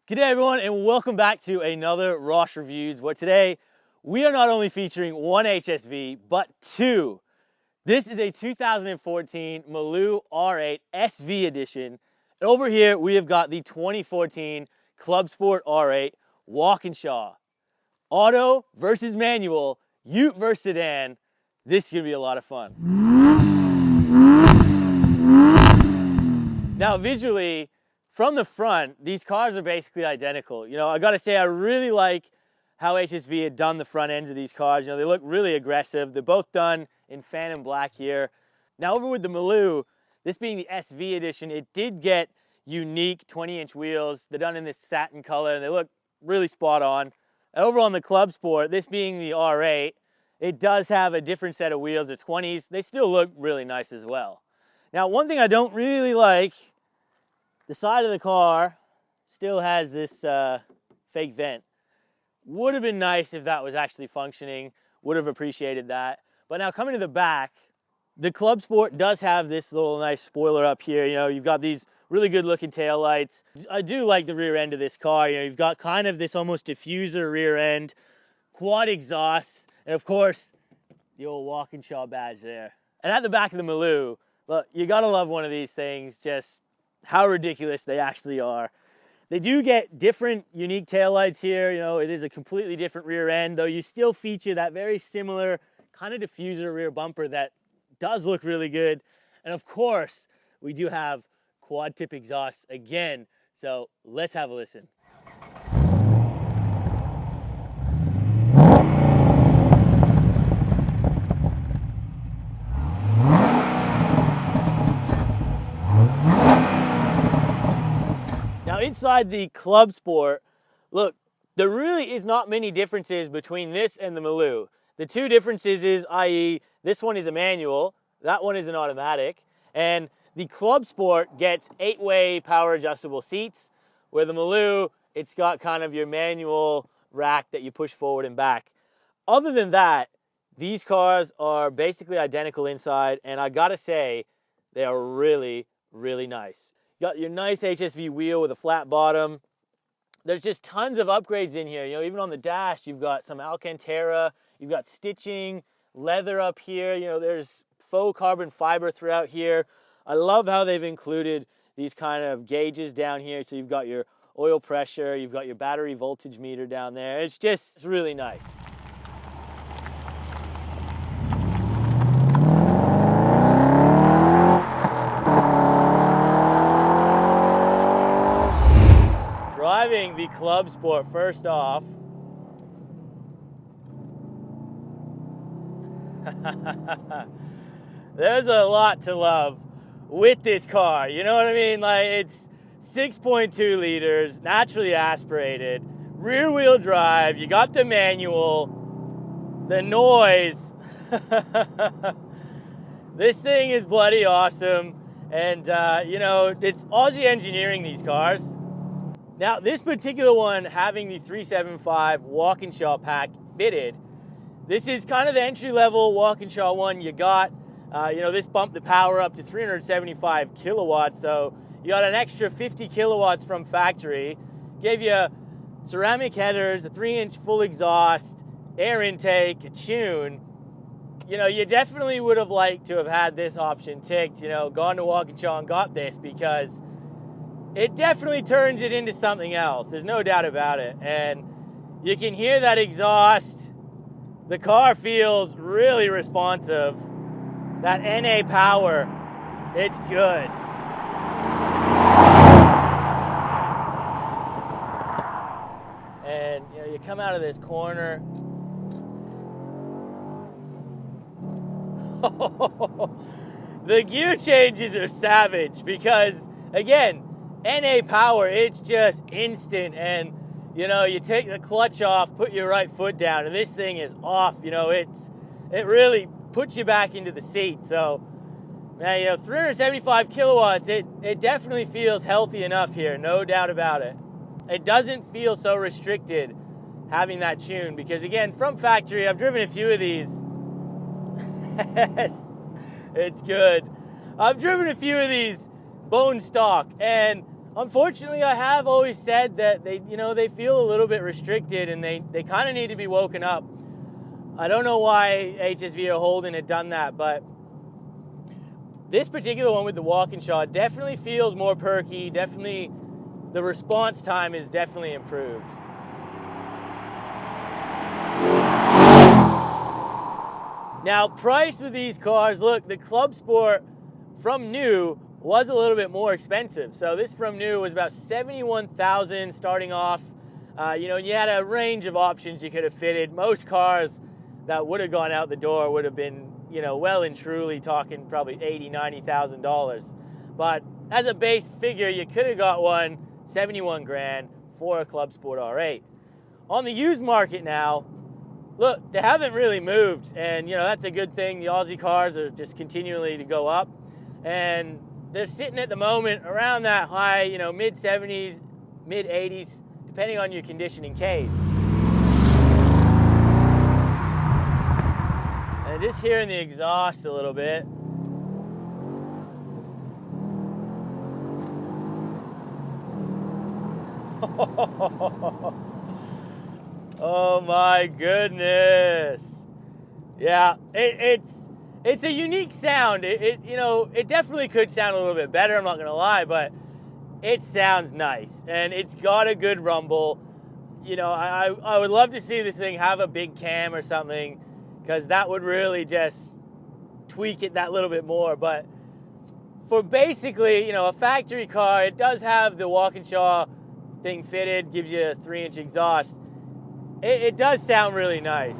G'day everyone and welcome back to another Ross Reviews, where today we are not only featuring one HSV, but two. This is a 2014 Maloo R8 SV edition. And over here we have got the 2014 Clubsport R8 Walkinshaw. Auto versus manual, ute versus sedan. This is gonna be a lot of fun. Now visually, from the front, these cars are basically identical. You know, I gotta say, I really like how HSV had done the front ends of these cars. You know, they look really aggressive. They're both done in phantom black here. Now over with the Maloo, this being the SV edition, it did get unique 20-inch wheels. They're done in this satin color and they look really spot on. And over on the Clubsport, this being the R8, it does have a different set of wheels, the 20s. They still look really nice as well. Now, one thing I don't really like, the side of the car still has this fake vent. Would have been nice if that was actually functioning. Would have appreciated that. But now coming to the back, the Clubsport does have this little nice spoiler up here. You know, you've got these really good looking taillights. I do like the rear end of this car. You know, you've got kind of this almost diffuser rear end, quad exhaust, and of course, the old Walkinshaw badge there. And at the back of the Maloo, look, you gotta love one of these things, just how ridiculous they actually are. They do get different unique taillights here. You know, it is a completely different rear end, though you still feature that very similar kind of diffuser rear bumper that does look really good. And of course, we do have quad tip exhaust again. So let's have a listen. Now inside the Clubsport, look, there really is not many differences between this and the Maloo. The two differences is, i.e., this one is a manual, that one is an automatic, and the Clubsport gets 8-way power adjustable seats, where the Maloo, it's got kind of your manual rack that you push forward and back. Other than that, these cars are basically identical inside, and I gotta say, they are really, really nice. You got your nice HSV wheel with a flat bottom. There's just tons of upgrades in here. You know, even on the dash, you've got some Alcantara, you've got stitching, leather up here. You know, there's faux carbon fiber throughout here. I love how they've included these kind of gauges down here. So you've got your oil pressure, you've got your battery voltage meter down there. It's really nice. Driving the Clubsport first off, there's a lot to love with this car, you know what I mean? Like, it's 6.2 liters, naturally aspirated, rear wheel drive, you got the manual, the noise. This thing is bloody awesome, and you know, it's Aussie engineering, these cars. Now, this particular one, having the 375 Walkinshaw pack fitted, this is kind of the entry-level Walkinshaw one you got. You know, this bumped the power up to 375 kilowatts, so you got an extra 50 kilowatts from factory. Gave you ceramic headers, a 3-inch full exhaust, air intake, a tune. You know, you definitely would have liked to have had this option ticked, you know, gone to Walkinshaw and got this, because it definitely turns it into something else. There's no doubt about it. And you can hear that exhaust. The car feels really responsive. That NA power, it's good. And you know, you come out of this corner. The gear changes are savage because, again, NA power, it's just instant. And you know, you take the clutch off, put your right foot down, and this thing is off. You know, it really puts you back into the seat. So, man, you know, 375 kilowatts, it definitely feels healthy enough here, no doubt about it. It doesn't feel so restricted having that tune, because again, from factory, I've driven a few of these. It's good. I've driven a few of these bone stock, and Unfortunately, I have always said that they feel a little bit restricted, and they kind of need to be woken up. I don't know why HSV or Holden had done that, but this particular one with the Walkinshaw definitely feels more perky. Definitely, the response time is definitely improved. Now, price with these cars, look, the Clubsport from new was a little bit more expensive. So this from new was about $71,000 starting off. You had a range of options you could have fitted. Most cars that would have gone out the door would have been, well and truly talking probably $80,000, $90,000. But as a base figure, you could have got one 71 grand for a Clubsport R8. On the used market now, look, they haven't really moved, and that's a good thing. The Aussie cars are just continually to go up, and they're sitting at the moment around that high, mid 70s, mid 80s, depending on your condition in Ks. And just hearing the exhaust a little bit. Oh my goodness. Yeah, it's a unique sound. It definitely could sound a little bit better, I'm not gonna lie, but it sounds nice and it's got a good rumble. I would love to see this thing have a big cam or something, because that would really just tweak it that little bit more. But for basically, a factory car, it does have the Walkinshaw thing fitted, gives you a 3-inch exhaust. It does sound really nice.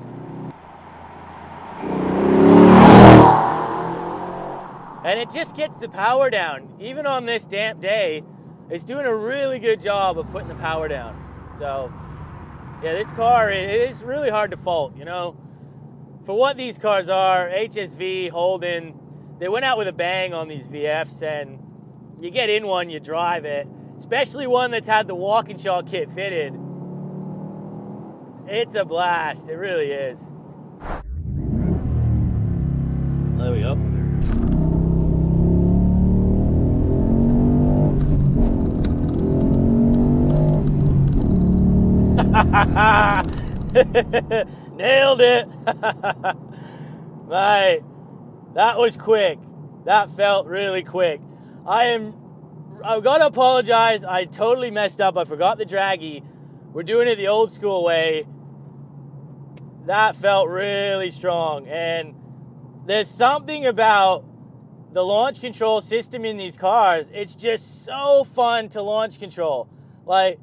And it just gets the power down. Even on this damp day, it's doing a really good job of putting the power down. So, yeah, this car, it is really hard to fault, For what these cars are, HSV, Holden, they went out with a bang on these VFs, and you get in one, you drive it, especially one that's had the Walkinshaw kit fitted. It's a blast, it really is. There we go. Nailed it. Right, that was quick. That felt really quick. I've got to apologize. I totally messed up. I forgot the draggy. We're doing it the old school way. That felt really strong, and there's something about the launch control system in these cars. It's just so fun to launch control. Like,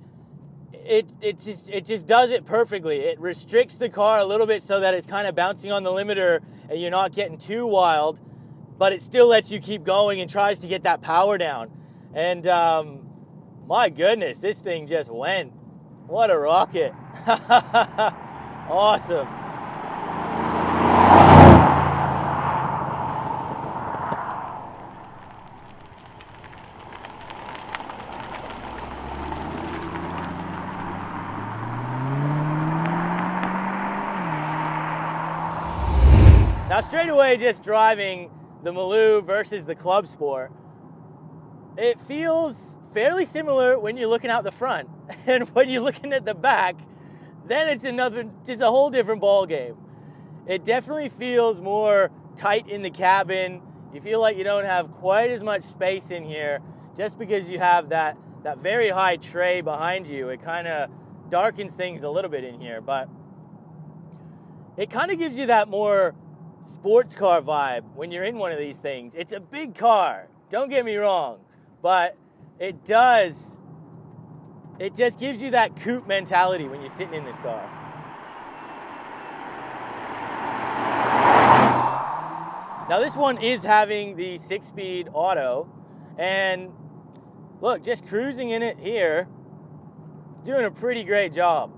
it just does it perfectly. It restricts the car a little bit so that it's kind of bouncing on the limiter and you're not getting too wild, but it still lets you keep going and tries to get that power down. And my goodness, this thing just went. What a rocket. Awesome. Now, straight away, just driving the Maloo versus the Clubsport, it feels fairly similar when you're looking out the front. And when you're looking at the back, then it's just a whole different ball game. It definitely feels more tight in the cabin. You feel like you don't have quite as much space in here just because you have that very high tray behind you. It kind of darkens things a little bit in here, but it kind of gives you that more sports car vibe when you're in one of these things. It's a big car, don't get me wrong, but it just gives you that coupe mentality when you're sitting in this car. Now, this one is having the 6-speed auto, and look, just cruising in it here, doing a pretty great job.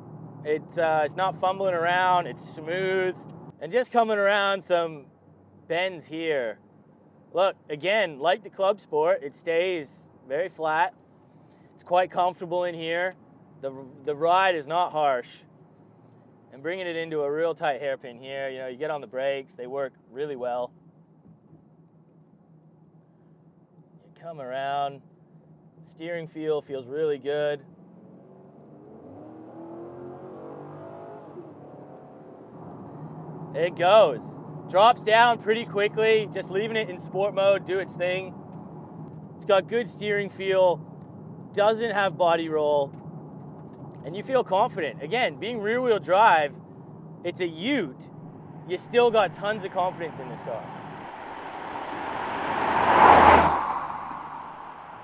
It's not fumbling around, it's smooth. And just coming around some bends here. Look, again, like the Clubsport, it stays very flat. It's quite comfortable in here. The ride is not harsh. And bringing it into a real tight hairpin here, you get on the brakes, they work really well. You come around, Steering feel feels really good. It goes. Drops down pretty quickly, just leaving it in sport mode, do its thing. It's got good steering feel, doesn't have body roll, and you feel confident. Again, being rear wheel drive, it's a ute. You still got tons of confidence in this car.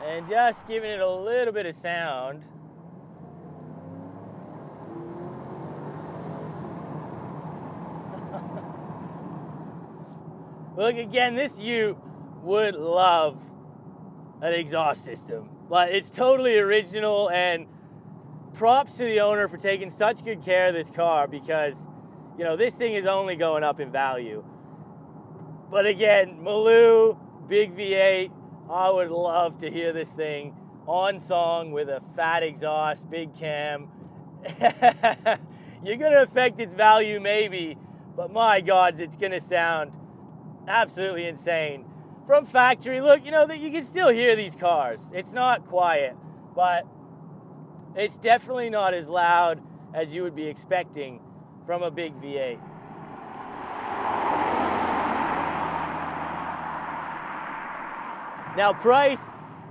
And just giving it a little bit of sound. Look, again, this ute would love an exhaust system. Like, it's totally original, and props to the owner for taking such good care of this car, because, you know, this thing is only going up in value. But again, Maloo, big V8, I would love to hear this thing on song with a fat exhaust, big cam. You're gonna affect its value maybe, but my God, it's gonna sound absolutely insane. From factory, look, you know, that you can still hear these cars. It's not quiet, but it's definitely not as loud as you would be expecting from a big V8. Now, price,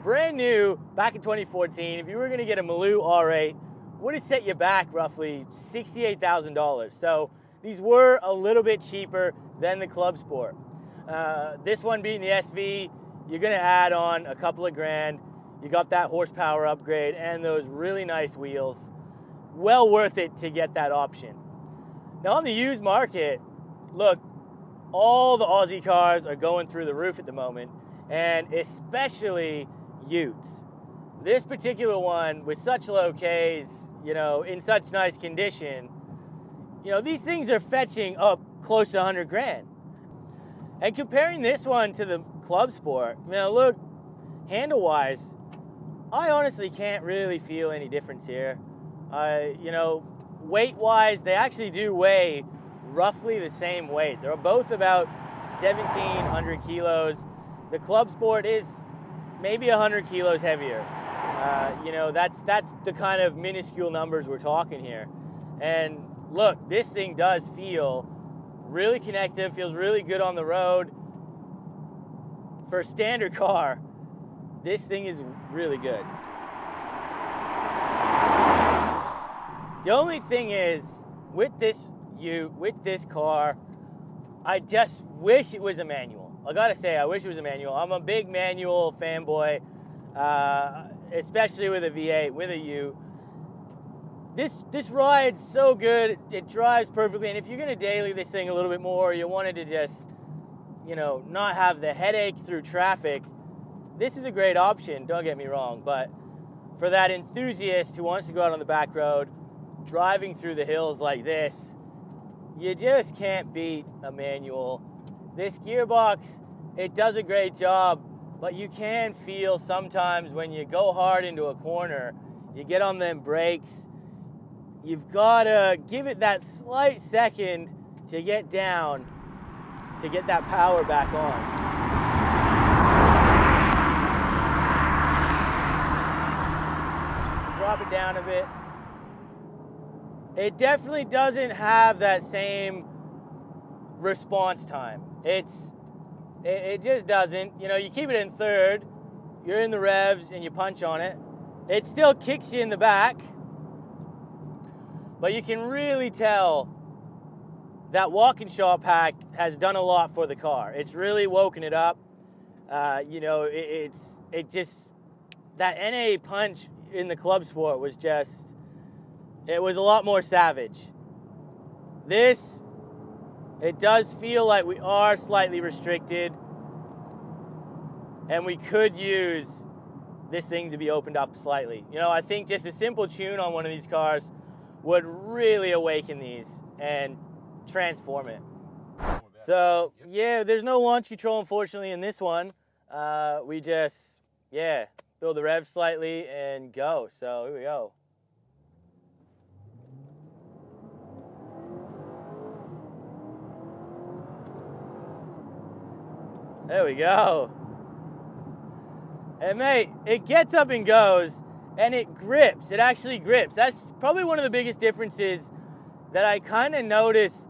brand new, back in 2014, if you were gonna get a Maloo R8, would have set you back roughly $68,000. So these were a little bit cheaper than the Clubsport. This one being the SV, you're gonna add on a couple of grand. You got that horsepower upgrade and those really nice wheels. Well worth it to get that option. Now on the used market, look, all the Aussie cars are going through the roof at the moment, and especially utes. This particular one with such low Ks, you know, in such nice condition, you know, these things are fetching up close to 100 grand. And comparing this one to the Clubsport, you know, look, handle-wise, I honestly can't really feel any difference here. You know, weight-wise, they actually do weigh roughly the same weight. They're both about 1,700 kilos. The Clubsport is maybe 100 kilos heavier. You know, that's the kind of minuscule numbers we're talking here. And look, this thing does feel really connected, feels really good on the road. For a standard car, this thing is really good. The only thing is, with this ute, with this car, I just wish it was a manual. I gotta say, I wish it was a manual. I'm a big manual fanboy, especially with a V8, with a ute. This ride's so good, it drives perfectly, and if you're gonna daily this thing a little bit more, you wanted to just, you know, not have the headache through traffic, this is a great option, don't get me wrong, but for that enthusiast who wants to go out on the back road, driving through the hills like this, you just can't beat a manual. This gearbox, it does a great job, but you can feel sometimes when you go hard into a corner, you get on them brakes, you've got to give it that slight second to get down, to get that power back on. Drop it down a bit. It definitely doesn't have that same response time. It just doesn't. You know, you keep it in third, you're in the revs and you punch on it. It still kicks you in the back, but you can really tell that Walkinshaw pack has done a lot for the car. It's really woken it up. You know, it just, that NA punch in the Clubsport was just, it was a lot more savage. This, it does feel like we are slightly restricted, and we could use this thing to be opened up slightly. You know, I think just a simple tune on one of these cars would really awaken these and transform it. So, yeah, there's no launch control, unfortunately, in this one. We just, yeah, build the rev slightly and go. So, here we go. There we go. And mate, it gets up and goes, and it grips. It actually grips. That's probably one of the biggest differences that I kind of notice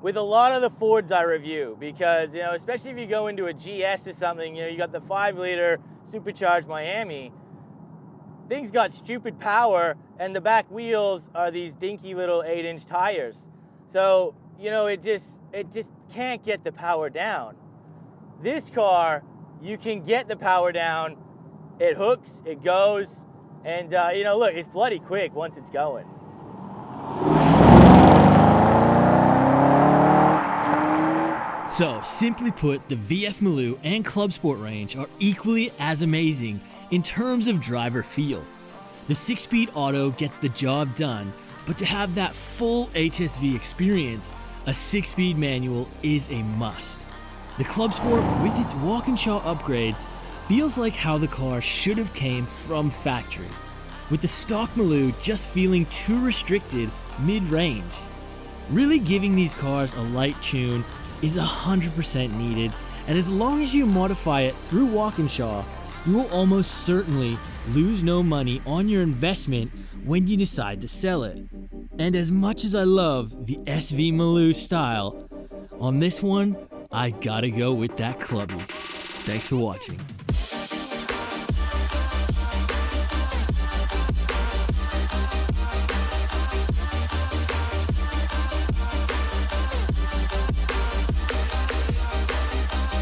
with a lot of the Fords I review, because, you know, especially if you go into a GS or something, you know, you got the 5-liter supercharged Miami, things got stupid power, and the back wheels are these dinky little 8-inch tires. So, you know, it just can't get the power down. This car, you can get the power down. It hooks, it goes, and you know, look, it's bloody quick once it's going. So, simply put, the VF Maloo and Clubsport range are equally as amazing in terms of driver feel. The 6-speed auto gets the job done, but to have that full HSV experience, a 6-speed manual is a must. The Clubsport, with its Walkinshaw upgrades, feels like how the car should have came from factory, with the stock Maloo just feeling too restricted mid-range. Really giving these cars a light tune is 100% needed, and as long as you modify it through Walkinshaw, you will almost certainly lose no money on your investment when you decide to sell it. And as much as I love the SV Maloo style, on this one, I gotta go with that clubby. Thanks for watching.